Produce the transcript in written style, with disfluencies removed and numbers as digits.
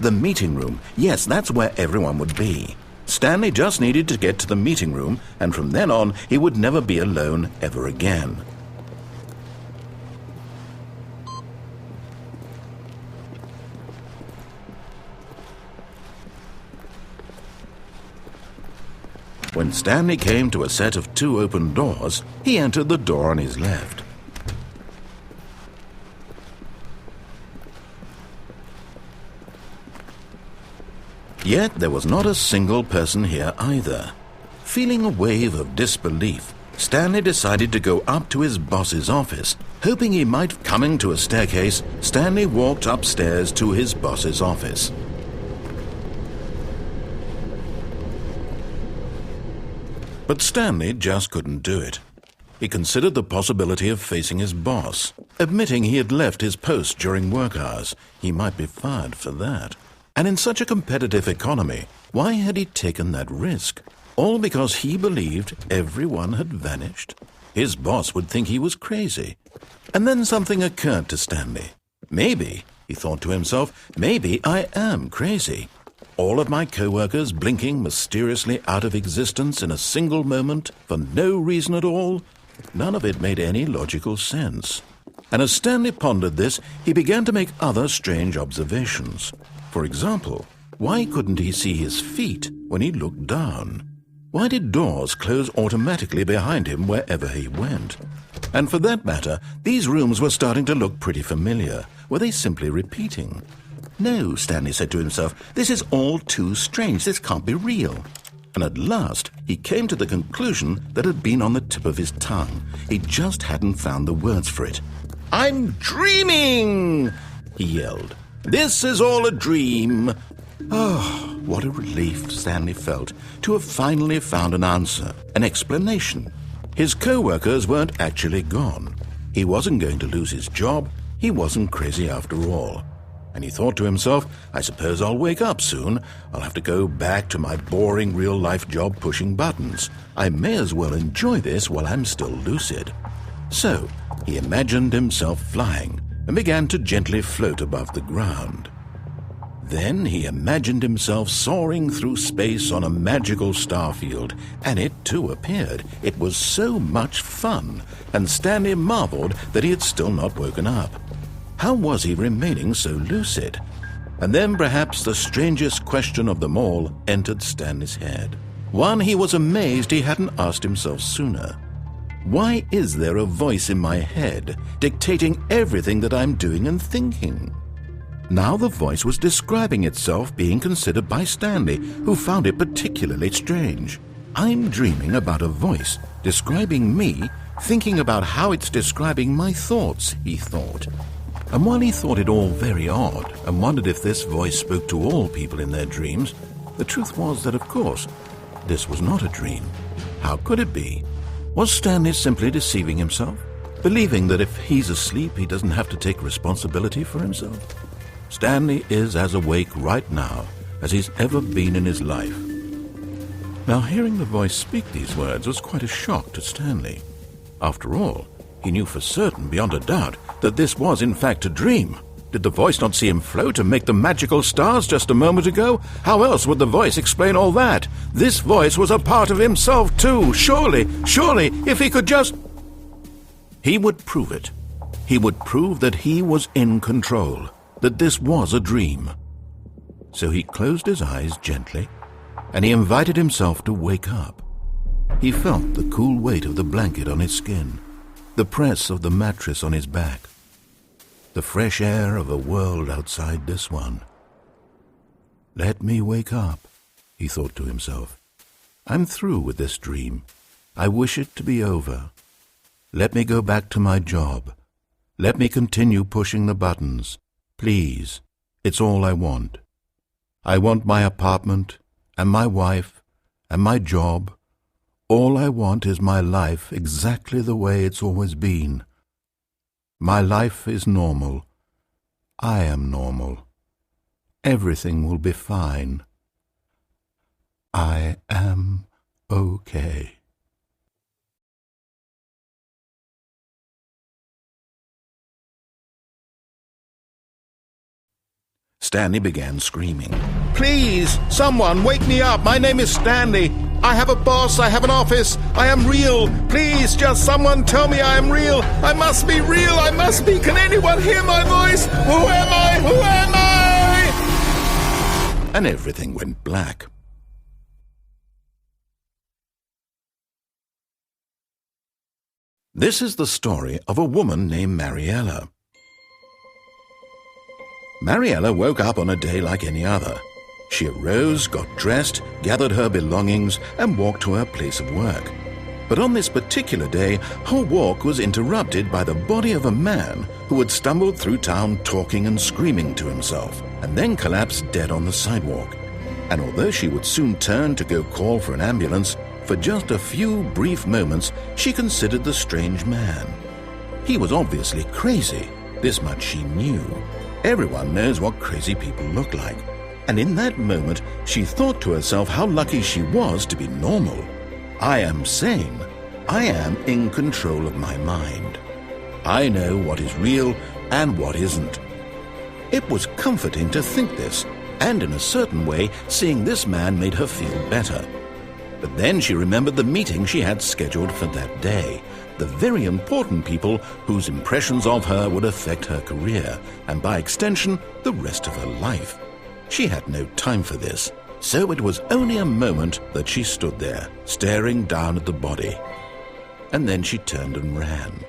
The meeting room. Yes, that's where everyone would be. Stanley just needed to get to the meeting room, and from then on, he would never be alone ever again. When Stanley came to a set of 2 open doors, he entered the door on his left. Yet there was not a single person here either. Feeling a wave of disbelief, Stanley decided to go up to his boss's office. Hoping he might coming to a staircase, Stanley walked upstairs to his boss's office. But Stanley just couldn't do it. He considered the possibility of facing his boss. Admitting he had left his post during work hours, he might be fired for that. And in such a competitive economy, why had he taken that risk? All because he believed everyone had vanished? His boss would think he was crazy. And then something occurred to Stanley. Maybe, he thought to himself, maybe I am crazy. All of my co-workers blinking mysteriously out of existence in a single moment for no reason at all? None of it made any logical sense. And as Stanley pondered this, he began to make other strange observations. For example, why couldn't he see his feet when he looked down? Why did doors close automatically behind him wherever he went? And for that matter, these rooms were starting to look pretty familiar. Were they simply repeating? No, Stanley said to himself, this is all too strange. This can't be real. And at last, he came to the conclusion that had been on the tip of his tongue. He just hadn't found the words for it. I'm dreaming, he yelled. This is all a dream. Oh, what a relief Stanley felt to have finally found an answer, an explanation. His co-workers weren't actually gone. He wasn't going to lose his job. He wasn't crazy after all. And he thought to himself, I suppose I'll wake up soon. I'll have to go back to my boring real-life job pushing buttons. I may as well enjoy this while I'm still lucid. So he imagined himself flying and began to gently float above the ground. Then he imagined himself soaring through space on a magical starfield, and it too appeared. It was so much fun, and Stanley marveled that he had still not woken up. How was he remaining so lucid? And then perhaps the strangest question of them all entered Stanley's head. One he was amazed he hadn't asked himself sooner. Why is there a voice in my head dictating everything that I'm doing and thinking? Now the voice was describing itself being considered by Stanley, who found it particularly strange. I'm dreaming about a voice describing me, thinking about how it's describing my thoughts, he thought. And while he thought it all very odd and wondered if this voice spoke to all people in their dreams, the truth was that, of course, this was not a dream. How could it be? Was Stanley simply deceiving himself, believing that if he's asleep he doesn't have to take responsibility for himself? Stanley is as awake right now as he's ever been in his life. Now, hearing the voice speak these words was quite a shock to Stanley. After all, he knew for certain, beyond a doubt, that this was in fact a dream. Did the voice not see him float and make the magical stars just a moment ago? How else would the voice explain all that? This voice was a part of himself too. Surely, if he could just... He would prove it. He would prove that he was in control, that this was a dream. So he closed his eyes gently, and he invited himself to wake up. He felt the cool weight of the blanket on his skin, the press of the mattress on his back, the fresh air of a world outside this one. Let me wake up, he thought to himself. I'm through with this dream. I wish it to be over. Let me go back to my job. Let me continue pushing the buttons. Please, it's all I want. I want my apartment and my wife and my job. All I want is my life exactly the way it's always been. My life is normal. I am normal. Everything will be fine. I am okay. Stanley began screaming. Please, someone, wake me up. My name is Stanley. I have a boss. I have an office. I am real. Please, just someone tell me I am real. I must be real. I must be. Can anyone hear my voice? Who am I? Who am I? And everything went black. This is the story of a woman named Mariella. Mariella woke up on a day like any other. She arose, got dressed, gathered her belongings, and walked to her place of work. But on this particular day, her walk was interrupted by the body of a man who had stumbled through town talking and screaming to himself, and then collapsed dead on the sidewalk. And although she would soon turn to go call for an ambulance, for just a few brief moments she considered the strange man. He was obviously crazy. This much she knew. Everyone knows what crazy people look like. And in that moment, she thought to herself how lucky she was to be normal. I am sane. I am in control of my mind. I know what is real and what isn't. It was comforting to think this, and in a certain way, seeing this man made her feel better. But then she remembered the meeting she had scheduled for that day, the very important people whose impressions of her would affect her career, and by extension, the rest of her life. She had no time for this, so it was only a moment that she stood there, staring down at the body. And then she turned and ran.